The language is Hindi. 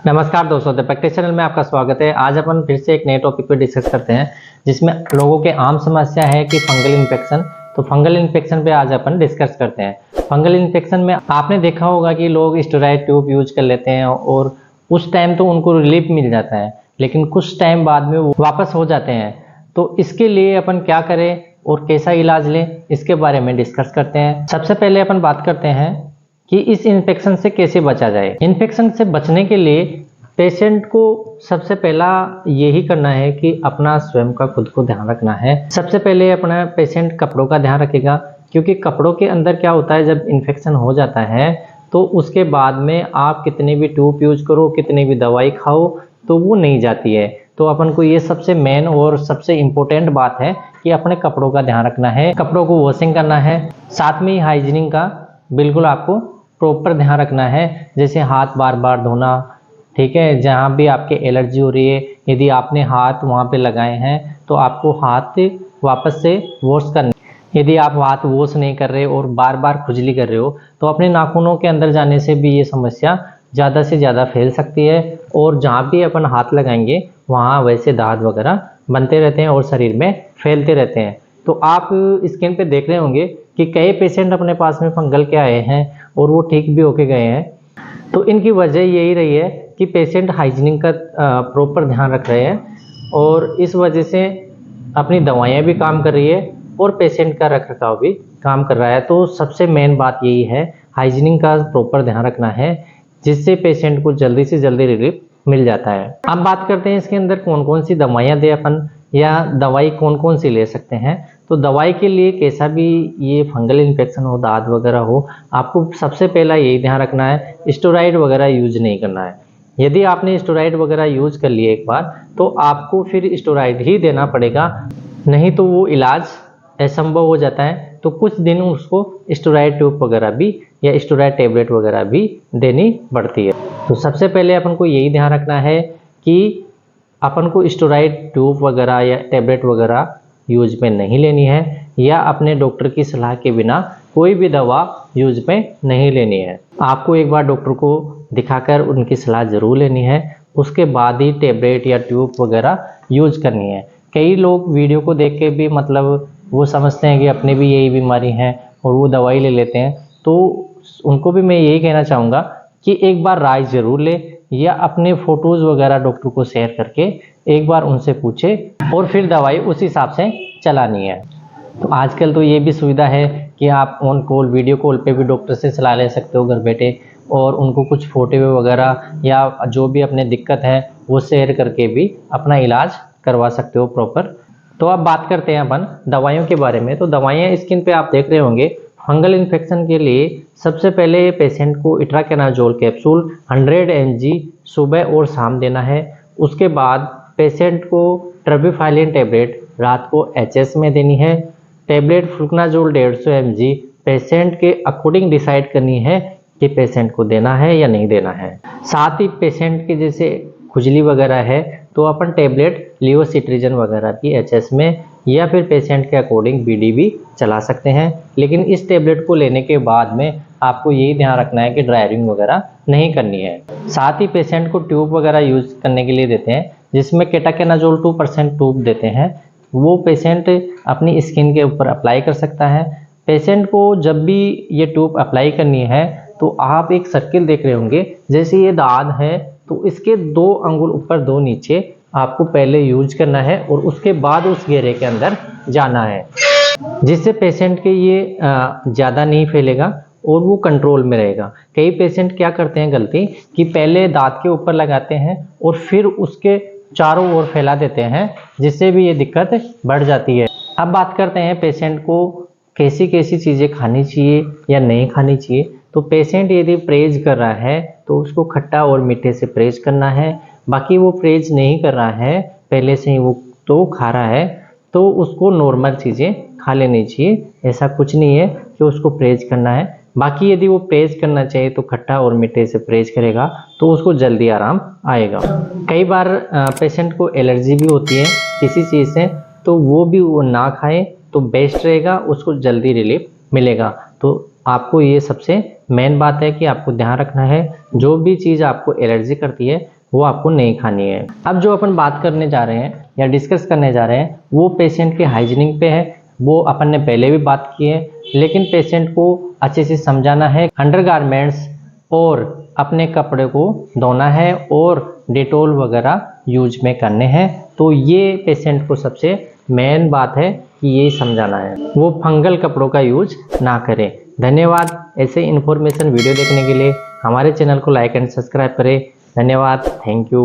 नमस्कार दोस्तों, द प्रैक्टिस चैनल में आपका स्वागत है। आज अपन फिर से एक नए टॉपिक पे डिस्कस करते हैं जिसमें लोगों के आम समस्या है कि फंगल इन्फेक्शन। तो फंगल इन्फेक्शन पे आज अपन डिस्कस करते हैं। फंगल इन्फेक्शन में आपने देखा होगा कि लोग स्टेरॉइड ट्यूब यूज कर लेते हैं और उस टाइम तो उनको रिलीफ मिल जाता है, लेकिन कुछ टाइम बाद में वो वापस हो जाते हैं। तो इसके लिए अपन क्या करें और कैसा इलाज लें, इसके बारे में डिस्कस करते हैं। सबसे पहले अपन बात करते हैं कि इस इन्फेक्शन से कैसे बचा जाए। इन्फेक्शन से बचने के लिए पेशेंट को सबसे पहला यही करना है कि अपना स्वयं का खुद को ध्यान रखना है। सबसे पहले अपना पेशेंट कपड़ों का ध्यान रखेगा, क्योंकि कपड़ों के अंदर क्या होता है, जब इन्फेक्शन हो जाता है तो उसके बाद में आप कितने भी ट्यूब यूज करो, कितनी भी दवाई खाओ, तो वो नहीं जाती है। तो अपन को ये सबसे मेन और सबसे इम्पोर्टेंट बात है कि अपने कपड़ों का ध्यान रखना है, कपड़ों को वॉशिंग करना है। साथ में ही हाइजीनिंग का बिल्कुल आपको प्रॉपर ध्यान रखना है, जैसे हाथ बार बार धोना, ठीक है। जहाँ भी आपके एलर्जी हो रही है, यदि आपने हाथ वहाँ पे लगाए हैं तो आपको हाथ वापस से वॉश करना। यदि आप हाथ वॉश नहीं कर रहे और बार बार खुजली कर रहे हो तो अपने नाखूनों के अंदर जाने से भी ये समस्या ज़्यादा से ज़्यादा फैल सकती है, और जहाँ भी अपन हाथ लगाएंगे वहाँ वैसे दाग वगैरह बनते रहते हैं और शरीर में फैलते रहते हैं। तो आप स्क्रीन पे देख रहे होंगे कि कई पेशेंट अपने पास में फंगल के आए हैं और वो ठीक भी होके गए हैं। तो इनकी वजह यही रही है कि पेशेंट हाइजीनिंग का प्रॉपर ध्यान रख रहे हैं, और इस वजह से अपनी दवाइयाँ भी काम कर रही है और पेशेंट का रखरखाव भी काम कर रहा है। तो सबसे मेन बात यही है, हाइजीनिंग का प्रॉपर ध्यान रखना है, जिससे पेशेंट को जल्दी से जल्दी रिलीफ मिल जाता है। अब बात करते हैं इसके अंदर कौन कौन सी दवाइयाँ दें अपन, या दवाई कौन कौन सी ले सकते हैं। तो दवाई के लिए कैसा भी ये फंगल इन्फेक्शन हो, दाद वगैरह हो, आपको सबसे पहला यही ध्यान रखना है, स्टेरॉइड वगैरह यूज नहीं करना है। यदि आपने स्टेरॉइड वगैरह यूज कर लिए एक बार, तो आपको फिर स्टेरॉइड ही देना पड़ेगा, नहीं तो वो इलाज असंभव हो जाता है। तो कुछ दिन उसको स्टेरॉइड ट्यूब वगैरह भी या स्टेरॉइड टेबलेट वगैरह भी देनी पड़ती है। तो सबसे पहले अपन को यही ध्यान रखना है कि अपन को स्टेरॉइड ट्यूब वगैरह या टेबलेट वगैरह यूज में नहीं लेनी है, या अपने डॉक्टर की सलाह के बिना कोई भी दवा यूज में नहीं लेनी है। आपको एक बार डॉक्टर को दिखाकर उनकी सलाह जरूर लेनी है, उसके बाद ही टेबलेट या ट्यूब वगैरह यूज करनी है। कई लोग वीडियो को देख के भी मतलब वो समझते हैं कि अपने भी यही बीमारी है और वो दवाई ले लेते हैं। तो उनको भी मैं यही कहना चाहूँगा कि एक बार राय जरूर ले, या अपने फोटोज़ वगैरह डॉक्टर को शेयर करके एक बार उनसे पूछे और फिर दवाई उस हिसाब से चलानी है। तो आजकल तो ये भी सुविधा है कि आप ऑन कॉल, वीडियो कॉल पे भी डॉक्टर से सलाह ले सकते हो घर बैठे, और उनको कुछ फोटो वगैरह या जो भी अपने दिक्कत है वो शेयर करके भी अपना इलाज करवा सकते हो प्रॉपर। तो अब बात करते हैं अपन दवाइयों के बारे में। तो दवाइयाँ स्किन पे आप देख रहे होंगे, फंगल इन्फेक्शन के लिए सबसे पहले पेशेंट को इट्राकेनाजोल कैप्सूल 100 mg सुबह और शाम देना है। उसके बाद पेशेंट को ट्रबिफाइलिन टेबलेट रात को HS में देनी है। टेबलेट फ्लुकनाजोल 150 mg पेशेंट के अकॉर्डिंग डिसाइड करनी है कि पेशेंट को देना है या नहीं देना है। साथ ही पेशेंट के जैसे खुजली वगैरह है तो अपन टेबलेट लियोसिट्रिजन वगैरह की HS में, या फिर पेशेंट के अकॉर्डिंग BD भी चला सकते हैं। लेकिन इस टेबलेट को लेने के बाद में आपको यही ध्यान रखना है कि ड्राइविंग वगैरह नहीं करनी है। साथ ही पेशेंट को ट्यूब वगैरह यूज करने के लिए देते हैं, जिसमें केटाकेनाजोल 2% ट्यूब देते हैं। वो पेशेंट अपनी स्किन के ऊपर अप्लाई कर सकता है। पेशेंट को जब भी ये ट्यूब अप्लाई करनी है तो आप एक सर्किल देख रहे होंगे, जैसे ये दाद है तो इसके 2 अंगुल ऊपर 2 नीचे आपको पहले यूज करना है, और उसके बाद उस घेरे के अंदर जाना है, जिससे पेशेंट के ये ज़्यादा नहीं फैलेगा और वो कंट्रोल में रहेगा। कई पेशेंट क्या करते हैं गलती, कि पहले दांत के ऊपर लगाते हैं और फिर उसके चारों ओर फैला देते हैं, जिससे भी ये दिक्कत बढ़ जाती है। अब बात करते हैं पेशेंट को कैसी कैसी चीज़ें खानी चाहिए या नहीं खानी चाहिए। तो पेशेंट यदि परहेज कर रहा है तो उसको खट्टा और मीठे से परहेज करना है। बाकी वो परहेज नहीं कर रहा है, पहले से ही वो तो खा रहा है, तो उसको नॉर्मल चीज़ें खा लेनी चाहिए। ऐसा कुछ नहीं है कि उसको परहेज करना है। बाकी यदि वो परहेज करना चाहिए तो खट्टा और मीठे से परहेज करेगा तो उसको जल्दी आराम आएगा। कई बार पेशेंट को एलर्जी भी होती है किसी चीज़ से, तो वो भी वो ना खाए तो बेस्ट रहेगा, उसको जल्दी रिलीफ मिलेगा। तो आपको ये सबसे मेन बात है कि आपको ध्यान रखना है, जो भी चीज़ आपको एलर्जी करती है वो आपको नहीं खानी है। अब जो अपन बात करने जा रहे हैं या डिस्कस करने जा रहे हैं वो पेशेंट के हाइजीनिंग पे है। वो अपन ने पहले भी बात की है, लेकिन पेशेंट को अच्छे से समझाना है। अंडरगारमेंट्स और अपने कपड़े को धोना है और डेटॉल वगैरह यूज में करने हैं। तो ये पेशेंट को सबसे मेन बात है कि ये समझाना है, वो फंगल कपड़ों का यूज ना करें। धन्यवाद। ऐसे इन्फॉर्मेशन वीडियो देखने के लिए हमारे चैनल को लाइक एंड सब्सक्राइब करें। धन्यवाद। Thank you.